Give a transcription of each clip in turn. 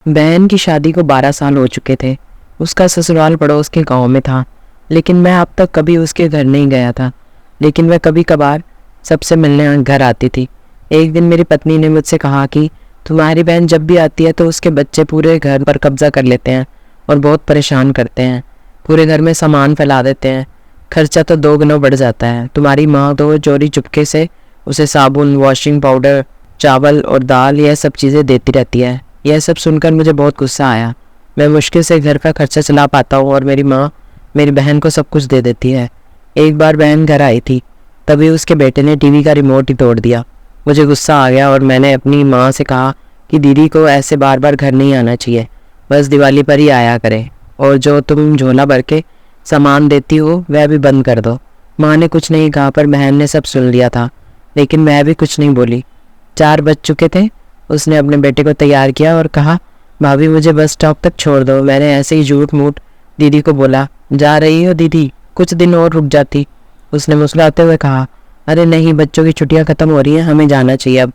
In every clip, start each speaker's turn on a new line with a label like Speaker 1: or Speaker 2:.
Speaker 1: बहन की शादी को 12 साल हो चुके थे। उसका ससुराल पड़ोस के गांव में था, लेकिन मैं अब तक कभी उसके घर नहीं गया था। लेकिन वह कभी कभार सबसे मिलने घर आती थी। एक दिन मेरी पत्नी ने मुझसे कहा कि तुम्हारी बहन जब भी आती है तो उसके बच्चे पूरे घर पर कब्जा कर लेते हैं और बहुत परेशान करते हैं। पूरे घर में सामान फैला देते हैं। खर्चा तो 2 गुना बढ़ जाता है। तुम्हारी माँ तो चोरी चुपके से उसे साबुन, वॉशिंग पाउडर, चावल और दाल यह सब चीज़ें देती रहती है। यह सब सुनकर मुझे बहुत गुस्सा आया। मैं मुश्किल से घर का खर्चा चला पाता हूँ और मेरी माँ मेरी बहन को सब कुछ दे देती है। एक बार बहन घर आई थी, तभी उसके बेटे ने टीवी का रिमोट ही तोड़ दिया। मुझे गुस्सा आ गया और मैंने अपनी माँ से कहा कि दीदी को ऐसे बार बार घर नहीं आना चाहिए, बस दिवाली पर ही आया करे, और जो तुम झोला भर के सामान देती हो वह भी बंद कर दो। माँ ने कुछ नहीं कहा, पर बहन ने सब सुन लिया था, लेकिन मैं भी कुछ नहीं बोली। 4 बज चुके थे। उसने अपने बेटे को तैयार किया और कहा, भाभी मुझे बस स्टॉप तक छोड़ दो। मैंने ऐसे ही झूठ मूठ दीदी को बोला, जा रही हो दीदी, कुछ दिन और रुक जाती। उसने मुस्कुराते हुए कहा, अरे नहीं, बच्चों की छुट्टियां खत्म हो रही हैं, हमें जाना चाहिए अब।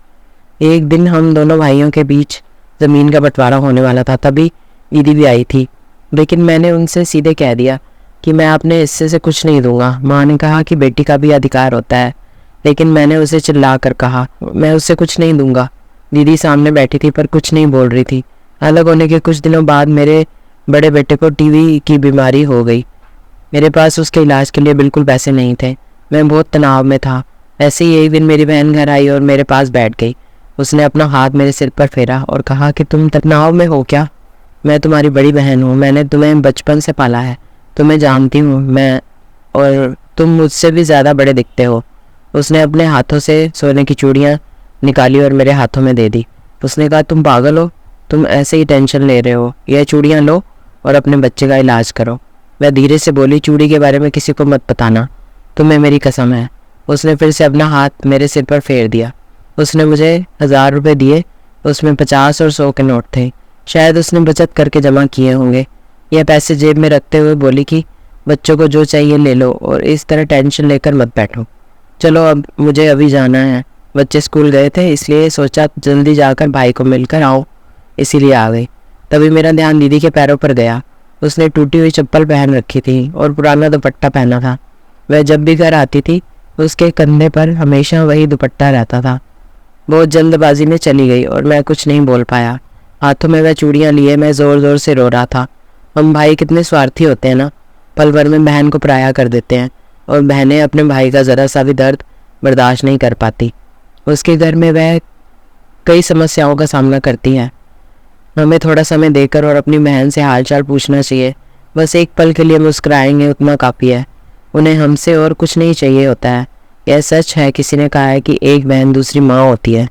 Speaker 1: एक दिन हम दोनों भाइयों के बीच ज़मीन का बंटवारा होने वाला था, तभी दीदी भी आई थी, लेकिन मैंने उनसे सीधे कह दिया कि मैं अपने हिस्से से कुछ नहीं दूंगा। माँ ने कहा कि बेटी का भी अधिकार होता है, लेकिन मैंने उसे चिल्ला कर कहा, मैं उससे कुछ नहीं दूंगा। दीदी सामने बैठी थी पर कुछ नहीं बोल रही थी। अलग होने के कुछ दिनों बाद मेरे बड़े बेटे को टीवी की बीमारी हो गई। मेरे पास उसके इलाज के लिए बिल्कुल पैसे नहीं थे। मैं बहुत तनाव में था। ऐसे ही एक दिन मेरी बहन घर आई और मेरे पास बैठ गई। उसने अपना हाथ मेरे सिर पर फेरा और कहा कि तुम तनाव में हो क्या? मैं तुम्हारी बड़ी बहन हूँ, मैंने तुम्हें बचपन से पाला है, तुम्हें जानती हूँ मैं, और तुम मुझसे भी ज़्यादा बड़े दिखते हो। उसने अपने हाथों से सोने की चूड़ियाँ निकाली और मेरे हाथों में दे दी। उसने कहा, तुम पागल हो, तुम ऐसे ही टेंशन ले रहे हो, यह चूड़ियाँ लो और अपने बच्चे का इलाज करो। वह धीरे से बोली, चूड़ी के बारे में किसी को मत बताना, तुम्हें मेरी कसम है। उसने फिर से अपना हाथ मेरे सिर पर फेर दिया। उसने मुझे 1000 रुपये दिए। उसमें 50 और 100 के नोट थे। शायद उसने बचत करके जमा किए होंगे। यह पैसे जेब में रखते हुए बोली कि बच्चों को जो चाहिए ले लो और इस तरह टेंशन लेकर मत बैठो। चलो अब मुझे अभी जाना है। बच्चे स्कूल गए थे, इसलिए सोचा जल्दी जाकर भाई को मिलकर आओ, इसीलिए आ गई। तभी मेरा ध्यान दीदी के पैरों पर गया। उसने टूटी हुई चप्पल पहन रखी थी और पुराना दुपट्टा पहना था। वह जब भी घर आती थी उसके कंधे पर हमेशा वही दुपट्टा रहता था। बहुत जल्दबाजी में चली गई और मैं कुछ नहीं बोल पाया। हाथों में वह चूड़ियाँ लिए मैं ज़ोर ज़ोर से रो रहा था। हम भाई कितने स्वार्थी होते हैं ना, पल भर में बहन को पराया कर देते हैं, और बहनें अपने भाई का ज़रा सा भी दर्द बर्दाश्त नहीं कर पाती। उसके घर में वह कई समस्याओं का सामना करती है। हमें थोड़ा समय देकर और अपनी बहन से हालचाल पूछना चाहिए। बस एक पल के लिए मुस्कुराएंगे, उतना काफ़ी है। उन्हें हमसे और कुछ नहीं चाहिए होता है। यह सच है, किसी ने कहा है कि एक बहन दूसरी माँ होती है।